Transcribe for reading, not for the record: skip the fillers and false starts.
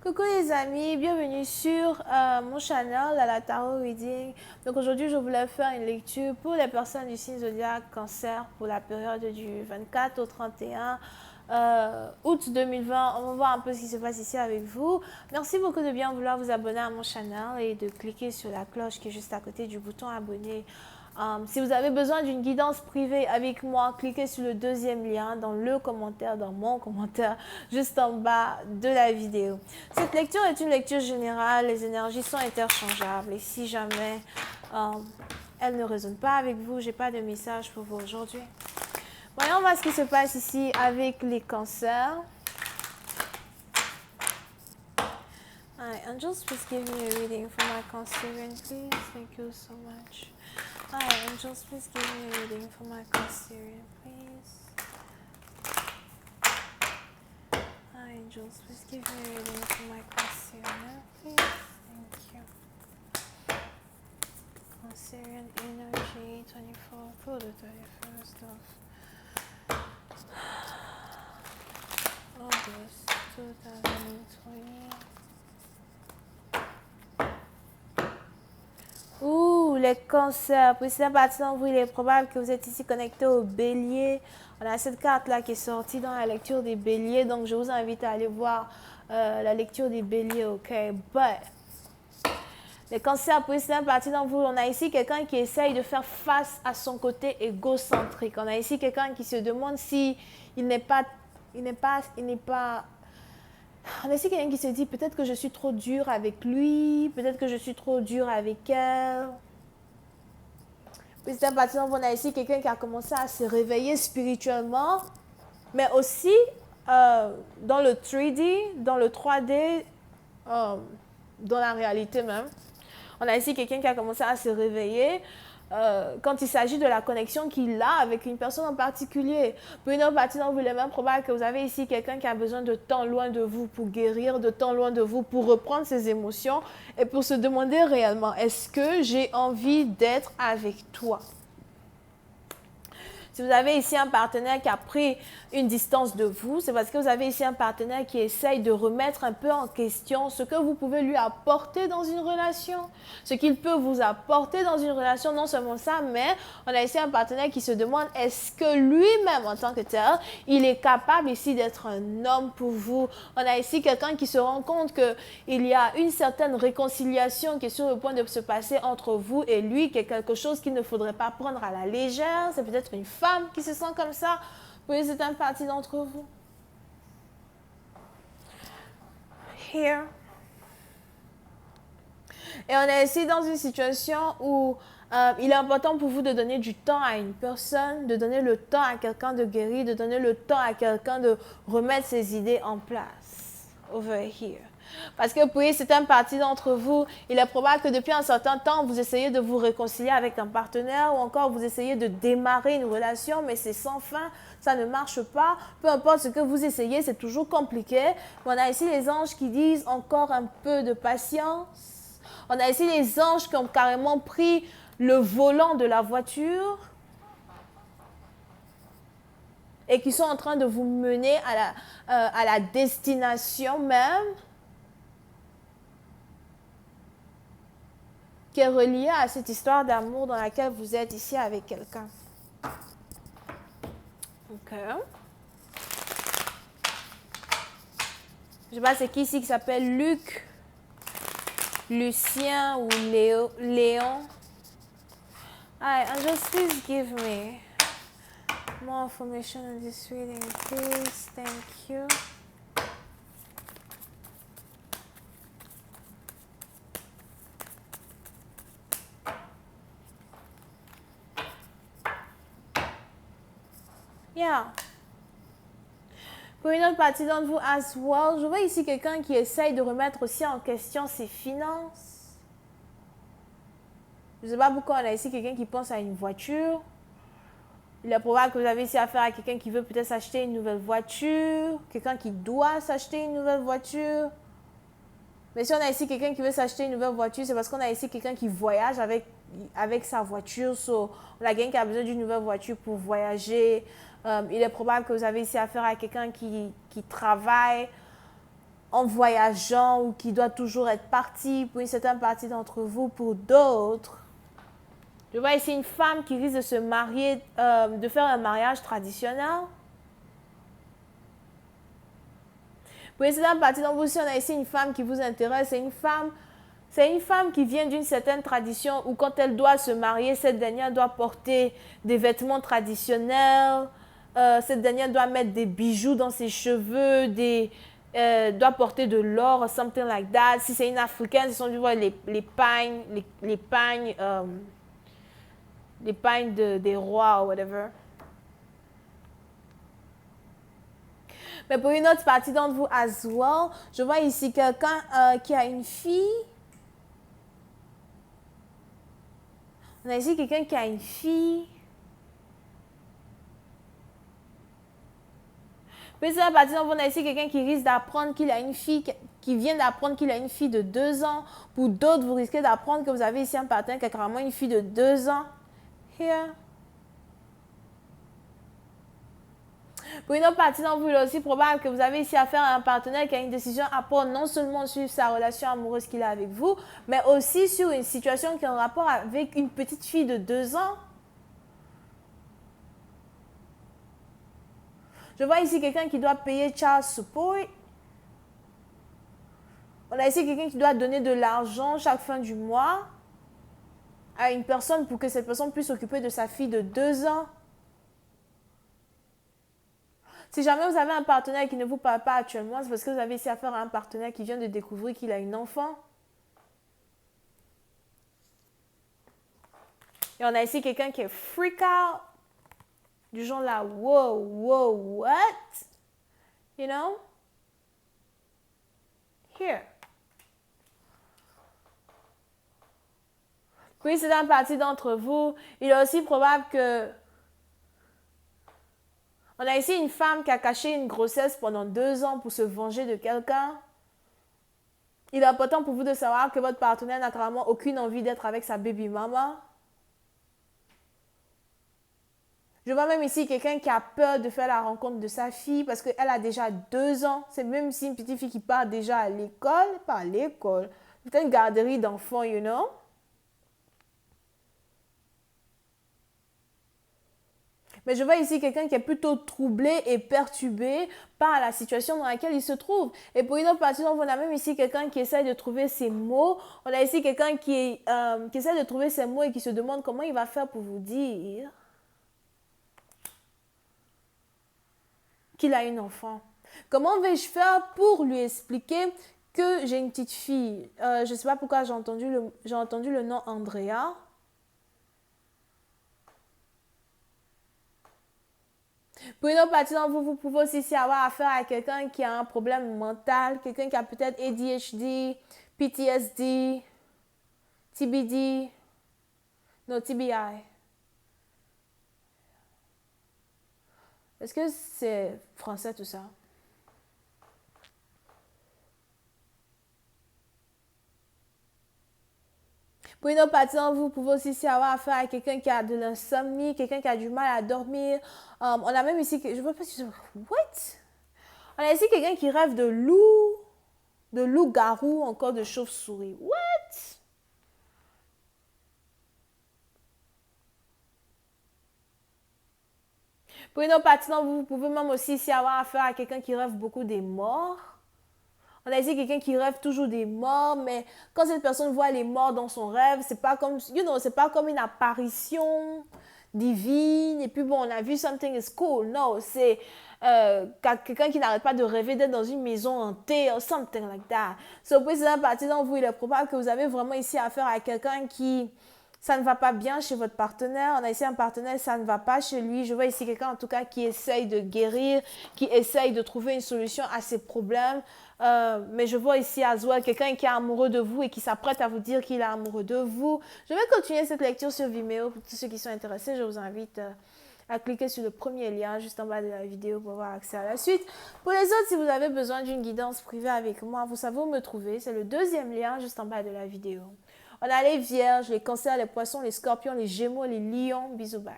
Coucou les amis, bienvenue sur mon channel à la Tarot Reading. Donc aujourd'hui, je voulais faire une lecture pour les personnes du signe zodiaque Cancer pour la période du 24 au 31 août 2020. On va voir un peu ce qui se passe ici avec vous. Merci beaucoup de bien vouloir vous abonner à mon channel et de cliquer sur la cloche qui est juste à côté du bouton abonner. Si vous avez besoin d'une guidance privée avec moi, cliquez sur le deuxième lien dans le commentaire, dans mon commentaire, juste en bas de la vidéo. Cette lecture est une lecture générale, les énergies sont interchangeables et si jamais elles ne résonnent pas avec vous, j'ai pas de message pour vous aujourd'hui. Voyons voir ce qui se passe ici avec les cancers. Hi, angels, please give me a reading for my Cancerian, please. Thank you so much. Hi, angels, please give me a reading for my Cancerian, please. Hi, angels, please give me a reading for my Cancerian, please. Thank you. Cancerian energy, 24 for the 31st of August 2020. Ouh, les cancers. Pour cette partie d'entre vous, il est probable que vous êtes ici connecté au bélier. On a cette carte-là qui est sortie dans la lecture des béliers. Donc, je vous invite à aller voir la lecture des béliers, ok? But, les cancers, pour cette partie d'entre vous, on a ici quelqu'un qui essaye de faire face à son côté égocentrique. On a ici quelqu'un qui se demande si il n'est pas... On a ici quelqu'un qui se dit peut-être que je suis trop dur avec lui, peut-être que je suis trop dur avec elle. Petit à petit, on a ici quelqu'un qui a commencé à se réveiller spirituellement, mais aussi dans le 3D, dans le 3D, dans la réalité même. On a ici quelqu'un qui a commencé à se réveiller quand il s'agit de la connexion qu'il a avec une personne en particulier. Pour une autre partie d'entre vous, il est même probable que vous avez ici quelqu'un qui a besoin de temps loin de vous pour guérir, de temps loin de vous pour reprendre ses émotions et pour se demander réellement, est-ce que j'ai envie d'être avec toi? Si vous avez ici un partenaire qui a pris une distance de vous, c'est parce que vous avez ici un partenaire qui essaye de remettre un peu en question ce que vous pouvez lui apporter dans une relation, ce qu'il peut vous apporter dans une relation, non seulement ça, mais on a ici un partenaire qui se demande est-ce que lui-même en tant que tel, il est capable ici d'être un homme pour vous. On a ici quelqu'un qui se rend compte qu'il y a une certaine réconciliation qui est sur le point de se passer entre vous et lui, qui est quelque chose qu'il ne faudrait pas prendre à la légère. C'est peut-être une femme qui se sent comme ça. Oui, c'est une partie d'entre vous. Here. Et on est ici dans une situation où il est important pour vous de donner du temps à une personne, de donner le temps à quelqu'un de guérir, de donner le temps à quelqu'un de remettre ses idées en place. Over here. Parce que pour certaines parties d'entre vous, il est probable que depuis un certain temps, vous essayez de vous réconcilier avec un partenaire ou encore vous essayez de démarrer une relation, mais c'est sans fin, ça ne marche pas. Peu importe ce que vous essayez, c'est toujours compliqué. On a ici les anges qui disent encore un peu de patience. On a ici les anges qui ont carrément pris le volant de la voiture et qui sont en train de vous mener à la destination même, qui est reliée à cette histoire d'amour dans laquelle vous êtes ici avec quelqu'un. Ok. Je ne sais pas c'est qui ici qui s'appelle Luc, Lucien ou Léon. Hi, and just please give me more information on this reading, please. Thank you. Yeah. Pour une autre partie d'entre vous, as well, je vois ici quelqu'un qui essaye de remettre aussi en question ses finances. Je ne sais pas pourquoi on a ici quelqu'un qui pense à une voiture. Il est probable que vous avez ici affaire à quelqu'un qui veut peut-être s'acheter une nouvelle voiture, quelqu'un qui doit s'acheter une nouvelle voiture. Mais si on a ici quelqu'un qui veut s'acheter une nouvelle voiture, c'est parce qu'on a ici quelqu'un qui voyage avec sa voiture. So, on a quelqu'un qui a besoin d'une nouvelle voiture pour voyager. Il est probable que vous avez ici affaire à quelqu'un qui travaille en voyageant ou qui doit toujours être parti pour une certaine partie d'entre vous. Pour d'autres, je vois ici une femme qui risque de se marier, de faire un mariage traditionnel. Pour une certaine partie d'entre vous, si on a ici une femme qui vous intéresse, c'est une femme qui vient d'une certaine tradition où quand elle doit se marier, cette dernière doit porter des vêtements traditionnels, cette dernière doit mettre des bijoux dans ses cheveux, doit porter de l'or, something like that. Si c'est une africaine, ce sont les pagnes des rois ou whatever. Mais pour une autre partie d'entre vous, as well, je vois ici quelqu'un qui a une fille. On a ici quelqu'un qui a une fille. Puis c'est la partie d'entre vous, on a ici quelqu'un qui risque d'apprendre qu'il a une fille, qui vient d'apprendre qu'il a une fille de 2 ans. Pour d'autres, vous risquez d'apprendre que vous avez ici un partenaire qui a carrément une fille de 2 ans. Here. Pour une autre partie d'entre vous, il est aussi probable que vous avez ici affaire à un partenaire qui a une décision à prendre non seulement sur sa relation amoureuse qu'il a avec vous, mais aussi sur une situation qui est en rapport avec une petite fille de 2 ans. Je vois ici quelqu'un qui doit payer child support. On a ici quelqu'un qui doit donner de l'argent chaque fin du mois à une personne pour que cette personne puisse s'occuper de sa fille de 2 ans. Si jamais vous avez un partenaire qui ne vous parle pas actuellement, c'est parce que vous avez ici affaire à un partenaire qui vient de découvrir qu'il a une enfant. Et on a ici quelqu'un qui est freak out. Du genre là, wow, wow, what? You know? Here. Puis c'est une partie d'entre vous. Il est aussi probable que on a ici une femme qui a caché une grossesse pendant 2 ans pour se venger de quelqu'un. Il est important pour vous de savoir que votre partenaire n'a carrément aucune envie d'être avec sa baby mama. Je vois même ici quelqu'un qui a peur de faire la rencontre de sa fille parce qu'elle a déjà 2 ans. C'est même si une petite fille qui part déjà à l'école, pas à l'école, peut-être une garderie d'enfants, you know. Mais je vois ici quelqu'un qui est plutôt troublé et perturbé par la situation dans laquelle il se trouve. Et pour une autre partie, on a même ici quelqu'un qui essaie de trouver ses mots. On a ici quelqu'un qui essaie de trouver ses mots et qui se demande comment il va faire pour vous dire qu'il a une enfant. Comment vais-je faire pour lui expliquer que j'ai une petite fille? Je ne sais pas pourquoi j'ai entendu le nom Andrea. Pour une autre partie d'entre vous, vous pouvez aussi avoir affaire à quelqu'un qui a un problème mental, quelqu'un qui a peut-être ADHD, PTSD, TBD, non, TBI. Est-ce que c'est français tout ça? Pour une autre partie d'entre vous, vous pouvez aussi avoir affaire à quelqu'un qui a de l'insomnie, quelqu'un qui a du mal à dormir. On a même ici, je ne vois pas si what? On a ici quelqu'un qui rêve de loup-garou, encore de chauve-souris. What? Pour une autre partie d'entre vous, vous pouvez même aussi avoir affaire à quelqu'un qui rêve beaucoup des morts. On a ici quelqu'un qui rêve toujours des morts, mais quand cette personne voit les morts dans son rêve, c'est pas comme, c'est pas comme une apparition divine. Et puis bon, on a vu something is cool. Non, c'est quelqu'un qui n'arrête pas de rêver d'être dans une maison hantée or something like that. So, pour cette partie d'entre vous, il est probable que vous avez vraiment ici affaire à quelqu'un qui ça ne va pas bien chez votre partenaire. On a ici un partenaire, ça ne va pas chez lui. Je vois ici quelqu'un en tout cas qui essaye de guérir, qui essaye de trouver une solution à ses problèmes. Mais je vois ici as well quelqu'un qui est amoureux de vous et qui s'apprête à vous dire qu'il est amoureux de vous. Je vais continuer cette lecture sur Vimeo. Pour tous ceux qui sont intéressés, je vous invite à cliquer sur le premier lien juste en bas de la vidéo pour avoir accès à la suite. Pour les autres, si vous avez besoin d'une guidance privée avec moi, vous savez où me trouver. C'est le deuxième lien juste en bas de la vidéo. On a les vierges, les cancers, les poissons, les scorpions, les gémeaux, les lions. Bisous, bye.